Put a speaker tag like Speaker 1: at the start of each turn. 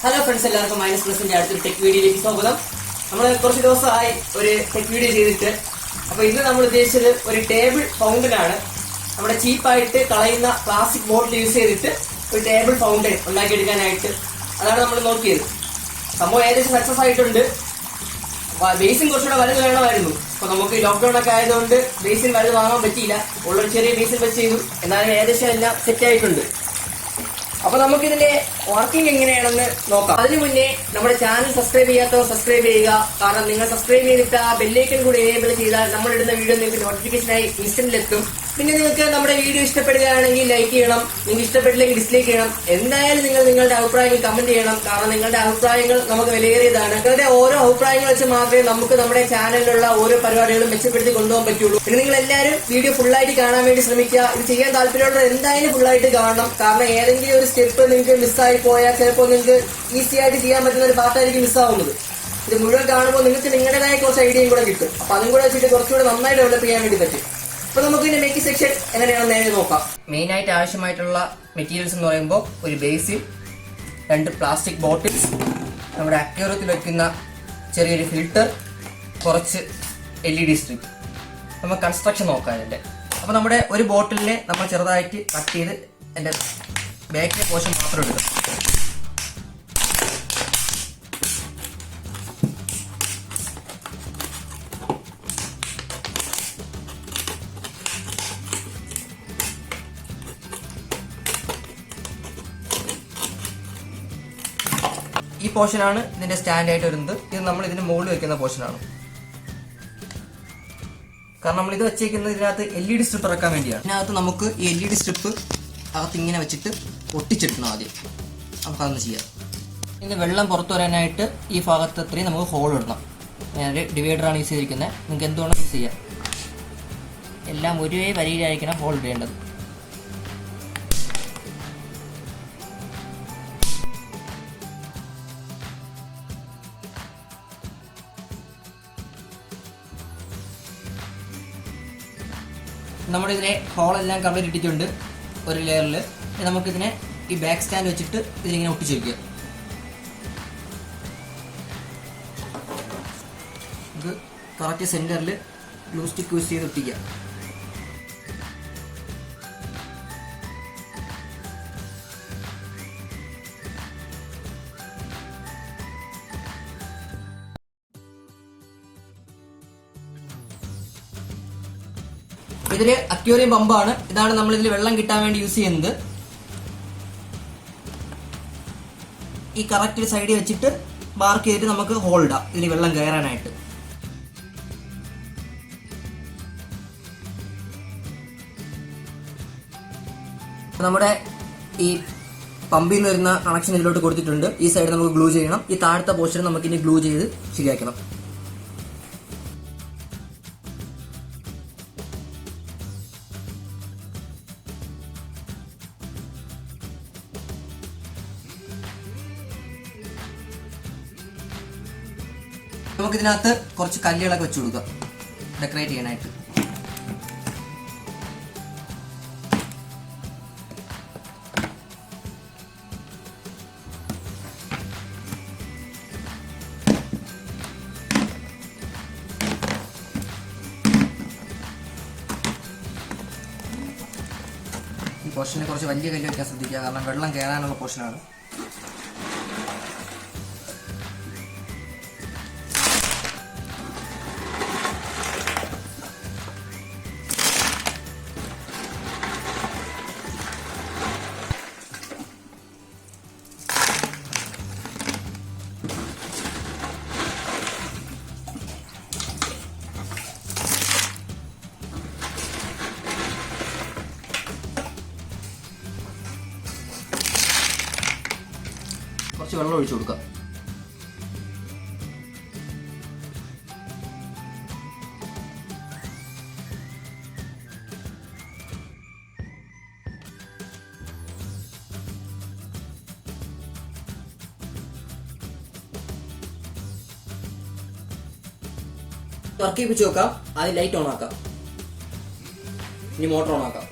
Speaker 1: Hello friends, എല്ലാവർക്കും minus പ്ലസിന്റെ അടുത്തൊരു tech വീഡിയോയിലേക്ക് സ്വാഗതം. നമ്മൾ കുറച്ച് ദിവസമായി ഒരു ടെക് വീഡിയോ ചെയ്തിട്ട്. അപ്പൊ ഇന്ന് നമ്മൾ ഉദ്ദേശിച്ചത് ഒരു ടേബിൾ ഫൗണ്ടൻ ആണ്. നമ്മുടെ ചീപ്പായിട്ട് കളയുന്ന പ്ലാസ്റ്റിക് ബോട്ടിൽ യൂസ് ചെയ്തിട്ട് ഒരു ടേബിൾ ഫൗണ്ടൻ ഉണ്ടാക്കിയെടുക്കാനായിട്ട് അതാണ് നമ്മൾ നോക്കിയത്. സംഭവം ഏകദേശം സക്സസ് ആയിട്ടുണ്ട്. ബേസിൻ കുറച്ചുകൂടെ വലുത് വേണമായിരുന്നു. അപ്പൊ നമുക്ക് ലോക്ക്ഡൌൺ ഒക്കെ ആയതുകൊണ്ട് ബേസിൻ വലുത് വാങ്ങാൻ പറ്റിയില്ല. ഉള്ളൊരു ചെറിയ ബേസിൻ വെച്ച് ചെയ്തു. എന്നാലും ഏകദേശം എല്ലാം സെറ്റ് ആയിട്ടുണ്ട്. അപ്പൊ നമുക്കിതിന്റെ വർക്കിംഗ് എങ്ങനെയാണെന്ന് നോക്കാം. അതിനു മുന്നേ നമ്മുടെ ചാനൽ സബ്സ്ക്രൈബ് ചെയ്യാത്തവർ സബ്സ്ക്രൈബ് ചെയ്യുക. കാരണം നിങ്ങൾ സബ്സ്ക്രൈബ് ചെയ്തിട്ട് ആ ബെല്ലൈക്കൻ കൂടി എനേബിൾ ചെയ്താൽ നമ്മൾ ഇടുന്ന വീഡിയോ നിങ്ങൾക്ക് നോട്ടിഫിക്കേഷനായി ഇൻസ്റ്റന്റിലെത്തും. പിന്നെ നിങ്ങൾക്ക് നമ്മുടെ വീഡിയോ ഇഷ്ടപ്പെടുകയാണെങ്കിൽ ലൈക്ക് ചെയ്യണം, നിങ്ങൾക്ക് ഇഷ്ടപ്പെട്ടില്ലെങ്കിൽ ഡിസ്ലൈക്ക് ചെയ്യണം. എന്തായാലും നിങ്ങൾ നിങ്ങളുടെ അഭിപ്രായങ്ങൾ കമന്റ് ചെയ്യണം. കാരണം നിങ്ങളുടെ അഭിപ്രായങ്ങൾ നമുക്ക് വിലയേറിയതാണ്. നിങ്ങളുടെ ഓരോ അഭിപ്രായങ്ങൾ വെച്ച് മാത്രമേ നമുക്ക് നമ്മുടെ ചാനലിലുള്ള ഓരോ പരിപാടികളും മെച്ചപ്പെടുത്തി കൊണ്ടുപോകാൻ പറ്റുള്ളൂ. പിന്നെ നിങ്ങൾ എല്ലാവരും വീഡിയോ ഫുള്ളായിട്ട് കാണാൻ വേണ്ടി ശ്രമിക്കുക. ഇത് ചെയ്യാൻ താല്പര്യമുള്ളവർ എന്തായാലും ഫുള്ളായിട്ട് കാണണം. കാരണം ഏതെങ്കിലും ഒരു സ്റ്റെപ്പ് നിങ്ങൾക്ക് മിസ്സായി പോയാൽ ചിലപ്പോൾ നിങ്ങൾക്ക് ഈസി ആയിട്ട് ചെയ്യാൻ പറ്റുന്ന ഒരു പാർട്ടായിരിക്കും മിസ്സാവുന്നത്. ഇത് മുഴുവൻ കാണുമ്പോൾ നിങ്ങൾക്ക് നിങ്ങളുടേതായ കുറച്ച് ഐഡിയയും കൂടെ കിട്ടും. അപ്പൊ അതും കൂടെ വെച്ചിട്ട് കുറച്ചുകൂടെ നന്നായി ഡെവലപ്പ് ചെയ്യാൻ വേണ്ടി പറ്റും. അപ്പൊ നമുക്ക് ഇതിന്റെ മേക്കിംഗ് സെക്ഷൻ എങ്ങനെയാണെന്ന് നേരെ നോക്കാം. മെയിൻ ആയിട്ട് ആവശ്യമായിട്ടുള്ള മെറ്റീരിയൽസ് എന്ന് പറയുമ്പോൾ ഒരു ബേസിൻ, 2 പ്ലാസ്റ്റിക് ബോട്ടിൽസ്, നമ്മുടെ അക്വേറിയത്തിൽ വെക്കുന്ന ചെറിയൊരു ഫിൽട്ടർ, കുറച്ച് LED സ്ട്രിപ്പ്. നമുക്ക് കൺസ്ട്രക്ഷൻ നോക്കാം ഇതിന്റെ. അപ്പൊ നമ്മുടെ ഒരു ബോട്ടിലിനെ നമ്മൾ ചെറുതായിട്ട് കട്ട് ചെയ്ത് എന്റെ ബാക്കിലെ പോർഷൻ മാത്രം എടുക്കും. ഈ പോർഷനാണ് ഇതിന്റെ സ്റ്റാൻഡ് ആയിട്ട് വരുന്നത്. ഇത് നമ്മൾ ഇതിന് മുകളിൽ വെക്കുന്ന പോർഷനാണ്. കാരണം നമ്മൾ ഇത് വെച്ചേക്കുന്നത് ഇതിനകത്ത് LED സ്ട്രിപ്പ് ഇറക്കാൻ വേണ്ടിയാണ്. ഇതിനകത്ത് നമുക്ക് ഈ LED സ്ട്രിപ്പ് അകത്ത് ഇങ്ങനെ വെച്ചിട്ട് ഒട്ടിച്ചെടുക്കണം. ആദ്യം നമുക്കതൊന്ന് ചെയ്യാം. ഇന്ന് വെള്ളം പുറത്തു വരാനായിട്ട് ഈ ഭാഗത്ത് അത്രയും നമുക്ക് ഹോൾ ഇടണം. ഞാനൊരു ഡിവൈഡറാണ് യൂസ് ചെയ്തിരിക്കുന്നത്. നിങ്ങൾക്ക് എന്തുകൊണ്ടും യൂസ് ചെയ്യാം. എല്ലാം ഒരേ വരിയിലായിരിക്കണം ഹോൾ ഇടേണ്ടത്. നമ്മുടെ ഇതിനെ ഹോളെല്ലാം കംപ്ലീറ്റ് ഇട്ടിട്ടുണ്ട് ഒരു ലെയറിൽ. നമുക്കിതിനെ ഈ ബാക്ക് സ്റ്റാൻഡ് വെച്ചിട്ട് ഇതിലിങ്ങനെ ഒട്ടിച്ച് വയ്ക്കുക. ഇത് കറക്റ്റ് സെന്ററിൽ ഗ്ലൂ സ്റ്റിക്ക് യൂസ് ചെയ്ത് ഒട്ടിക്കുക. ഇതില് അക്വേറിയം പമ്പാണ്. ഇതാണ് നമ്മൾ ഇതിൽ വെള്ളം കിട്ടാൻ വേണ്ടി യൂസ് ചെയ്യുന്നത്. ഈ കറക്റ്റ് സൈഡിൽ വെച്ചിട്ട് മാർക്ക് ചെയ്തിട്ട് നമുക്ക് ഹോൾ ഇടാം ഇതിൽ വെള്ളം കയറാനായിട്ട്. നമ്മുടെ ഈ പമ്പിൽ നിന്ന് വരുന്ന കണക്ഷൻ ഇതിലോട്ട് കൊടുത്തിട്ടുണ്ട്. ഈ സൈഡ് നമുക്ക് ഗ്ലൂ ചെയ്യണം. ഈ താഴത്തെ പോർഷൻ നമുക്ക് ഇനി ഗ്ലൂ ചെയ്ത് ശരിയാക്കണം. നമുക്കിതിനകത്ത് കുറച്ച് കല്ലുകളൊക്കെ വെച്ച് കൊടുക്കാം ഡെക്കറേറ്റ് ചെയ്യാനായിട്ട്. ഈ പോർഷനിൽ കുറച്ച് വലിയ കല്ല് വയ്ക്കാൻ ശ്രദ്ധിക്കുക. കാരണം വെള്ളം കയറാനുള്ള പോർഷനാണ്. കുറച്ച് വെള്ളം ഒഴിച്ചു കൊടുക്കാം. വർക്ക് ചെയ്യിപ്പിച്ച് നോക്കാം. ആദ്യം ലൈറ്റ് ഓൺ ആക്കാം. ഇനി മോട്ടർ ഓൺ ആക്കാം.